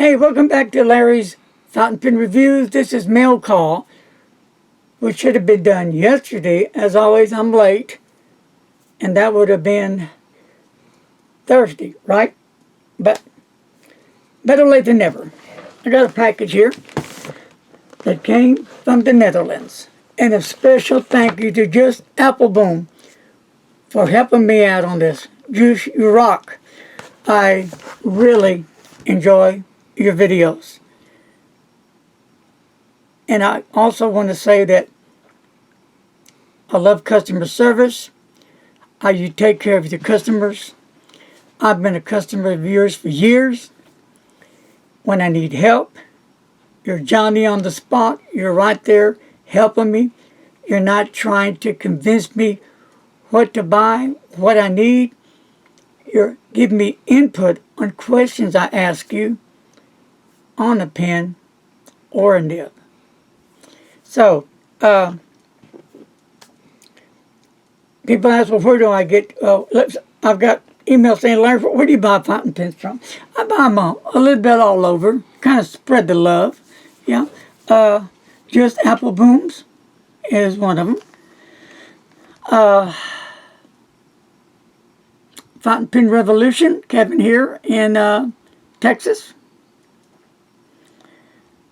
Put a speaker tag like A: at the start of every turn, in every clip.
A: Hey, welcome back to Larry's Fountain Pen Reviews. This is Mail Call, which should have been done yesterday. As always, I'm late, and that would have been Thursday, right? But better late than never. I got a package here that came from the Netherlands. And a special thank you to Just Appleboom for helping me out on this. Juice, you rock. I really enjoy your videos. And I also want to say that I love customer service, how you take care of your customers. I've been a customer of yours for years. When I need help, you're Johnny on the spot. You're right there helping me. You're not trying to convince me what to buy, what I need. You're giving me input on questions I ask you on a pen or a nib. So, people ask, well, where do I get, I've got emails saying, Larry, where do you buy fountain pens from? I buy them a little bit all over, kind of spread the love, yeah. Just Applebooms is one of them. Fountain Pen Revolution, Kevin here in Texas.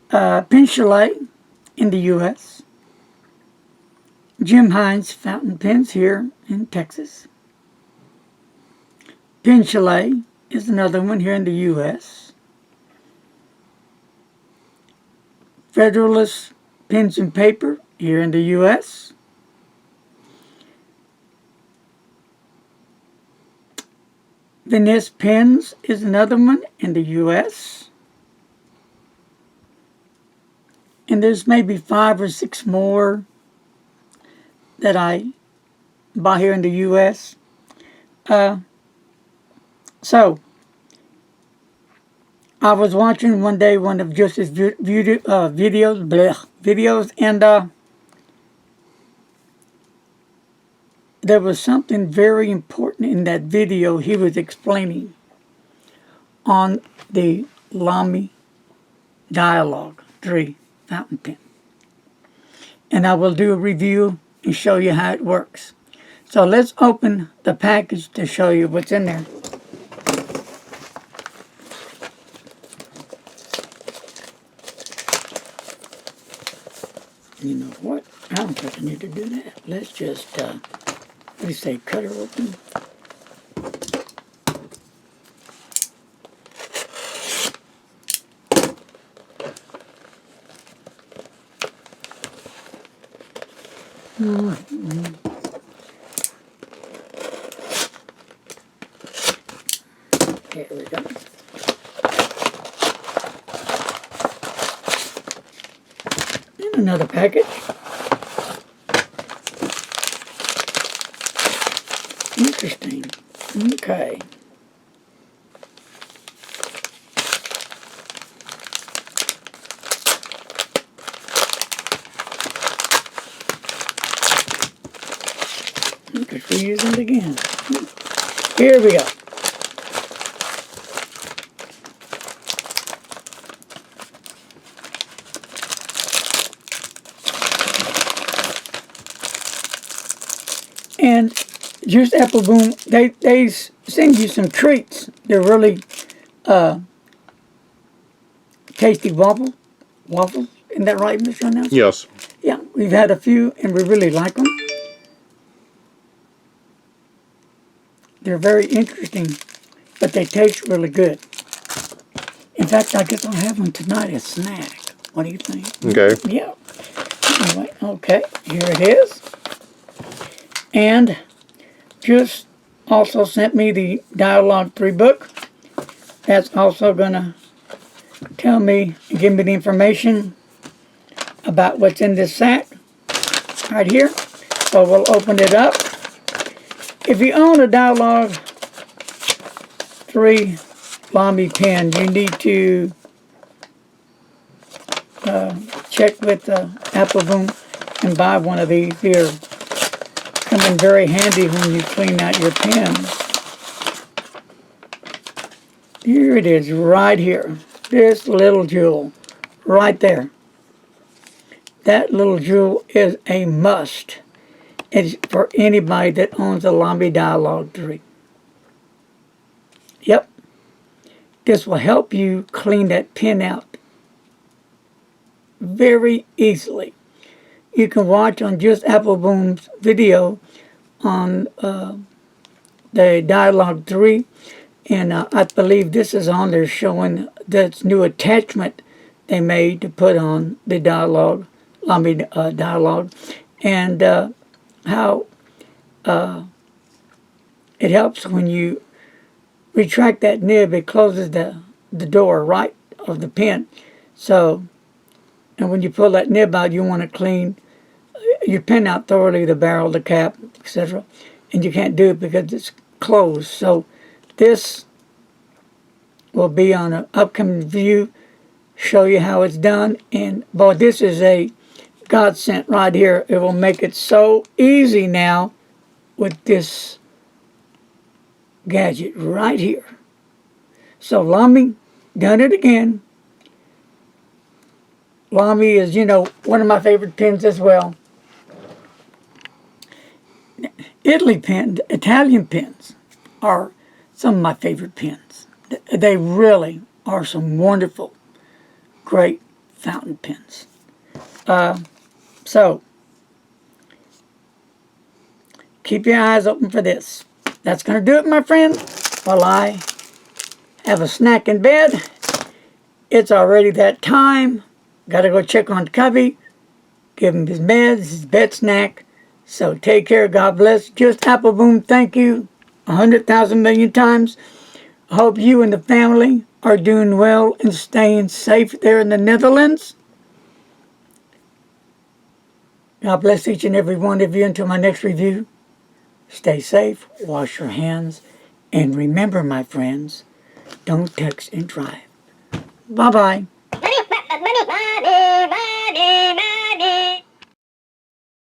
A: Pen Chalet in the U.S. Jim Hines Fountain Pens here in Texas. Pen Chalet is another one here in the U.S. Federalist Pens and Paper here in the U.S. Venice Pens is another one in the U.S. And there's maybe 5 or 6 more that I buy here in the U.S. So, I was watching one day one of Justice's videos, and there was something very important in that video he was explaining on the Lamy Dialogue 3 fountain pen. And I will do a review and show you how it works. So let's open the package to show you what's in there. You know what? I don't think I need to do that. Let's just, what do you say, cut her open? There we go. And another package. Interesting. Okay. Because we're using it again. Here we go. And Just Appleboom, they send you some treats. They're really tasty waffles. Isn't that right, Mr. Announcer?
B: Yes.
A: Yeah, we've had a few, and we really like them. They're very interesting, but they taste really good. In fact, I guess I'll have one tonight as a snack. What do you think?
B: Okay.
A: Yeah. Anyway, okay, here it is. And just also sent me the Dialogue 3 book. That's also going to tell me, give me the information about what's in this sack right here. So we'll open it up. If you own a Dialogue 3 Lamy pen, you need to check with Appleboom and buy one of these here. Come in very handy when you clean out your pen. Here it is, right here. this little jewel right there. That little jewel is a must. It's for anybody that owns a Lamy Dialog 3. Yep. This will help you clean that pin out very easily. You can watch on Just Appleboom's video on the Dialog 3, and I believe this is on there showing this new attachment they made to put on the Lamy Dialog, and how it helps when you retract that nib. It closes the door right of the pin. So, and when you pull that nib out, you want to clean your pin out thoroughly, the barrel, the cap, etc. And you can't do it because it's closed. So this will be on an upcoming review, show you how it's done. And boy, this is a godsend right here. It will make it so easy now with this gadget right here. So Lamy done it again. Lamy is, you know, one of my favorite pens as well. Italian pens are some of my favorite pens. They really are some wonderful, great fountain pens. So, keep your eyes open for this. That's going to do it, my friend, while I have a snack in bed. It's already that time. Got to go check on Cubby, give him his meds, his bed snack. So take care. God bless. Just Appleboom, thank you 100,000 million times. I hope you and the family are doing well and staying safe there in the Netherlands. God bless each and every one of you. Until my next review, stay safe, wash your hands, and remember, my friends, don't text and drive. Bye-bye.